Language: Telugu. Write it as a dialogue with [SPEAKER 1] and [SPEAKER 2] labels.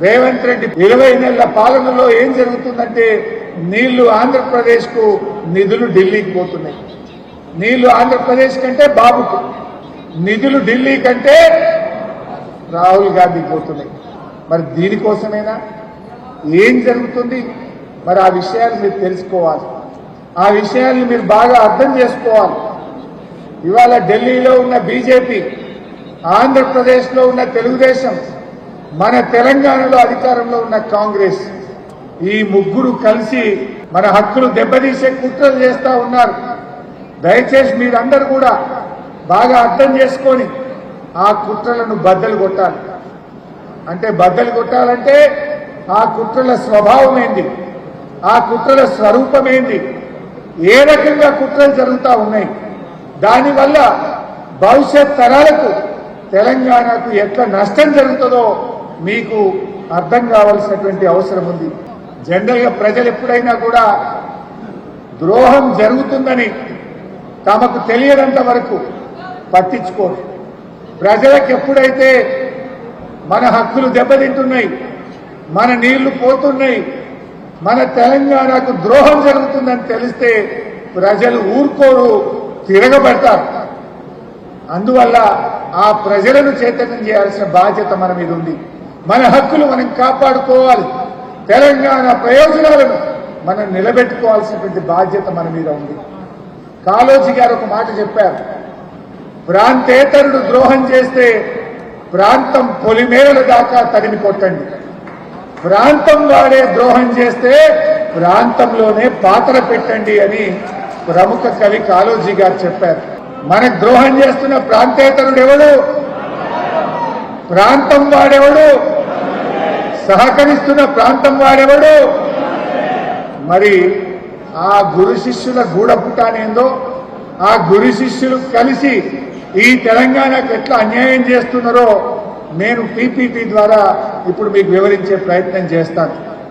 [SPEAKER 1] రేవంత్ రెడ్డి 20 నెలల పాలనలో ఏం జరుగుతుందంటే నీళ్లు ఆంధ్రప్రదేశ్ కు నిధులు ఢిల్లీకి పోతున్నాయి. నీళ్లు ఆంధ్రప్రదేశ్ కంటే బాబుకు, నిధులు ఢిల్లీ కంటే రాహుల్ గాంధీకి పోతున్నాయి. మరి దీనికోసమేనా ఏం జరుగుతుంది? మరి ఆ విషయాలు మీరు తెలుసుకోవాలి, ఆ విషయాన్ని మీరు బాగా అర్థం చేసుకోవాలి. ఇవాళ ఢిల్లీలో ఉన్న బీజేపీ, ఆంధ్రప్రదేశ్లో ఉన్న తెలుగుదేశం, మన తెలంగాణలో అధికారంలో ఉన్న కాంగ్రెస్, ఈ ముగ్గురు కలిసి మన హక్కులు దెబ్బతీసే కుట్రలు చేస్తా ఉన్నారు. దయచేసి మీరందరూ కూడా బాగా అర్థం చేసుకొని ఆ కుట్రలను బద్దలు కొట్టాలి. అంటే బద్దలు కొట్టాలంటే ఆ కుట్రల స్వభావం ఏంది, ఆ కుట్రల స్వరూపం ఏంది, ఏ రకంగా కుట్రలు జరుగుతూ ఉన్నాయి, దానివల్ల భవిష్యత్ తరాలకు తెలంగాణకు ఎట్లా నష్టం జరుగుతుందో మీకు అర్థం కావాల్సినటువంటి అవసరం ఉంది. జనరల్గా ప్రజలు ఎప్పుడైనా కూడా ద్రోహం జరుగుతుందని తమకు తెలియనంత వరకు పట్టించుకోరు. ప్రజలకు ఎప్పుడైతే మన హక్కులు దెబ్బతింటున్నాయి, మన నీళ్లు పోతున్నాయి, మన తెలంగాణకు ద్రోహం జరుగుతుందని తెలిస్తే ప్రజలు ఊరుకోరు, తిరగబడతారు. అందువల్ల ఆ ప్రజలను చైతన్యం చేయాల్సిన బాధ్యత మన మీద ఉంది. మన హక్కులు మనం కాపాడుకోవాలి, తెలంగాణ ప్రయోజనాలను మనం నిలబెట్టుకోవాల్సినటువంటి బాధ్యత మన మీద ఉంది. కాళోజీ గారు ఒక మాట చెప్పారు, ప్రాంతేతరుడు ద్రోహం చేస్తే ప్రాంతం పొలిమేరల దాకా తరిమి కొట్టండి, ప్రాంతం వాడే ద్రోహం చేస్తే ప్రాంతంలోనే పాత్ర పెట్టండి అని ప్రముఖ కవి కాళోజీ గారు చెప్పారు. మనకు ద్రోహం చేస్తున్న ప్రాంతేతరుడు ఎవడు, ప్రాంతం వాడెవడు, సహకరిస్తున్న ప్రాంతం వాడెవడు? మరి ఆ గురు శిష్యుల గూఢపుటానేందో, ఆ గురు శిష్యులు కలిసి ఈ తెలంగాణకు ఎట్లా అన్యాయం చేస్తున్నారో నేను పీపీటీ ద్వారా ఇప్పుడు మీకు వివరించే ప్రయత్నం చేస్తాను.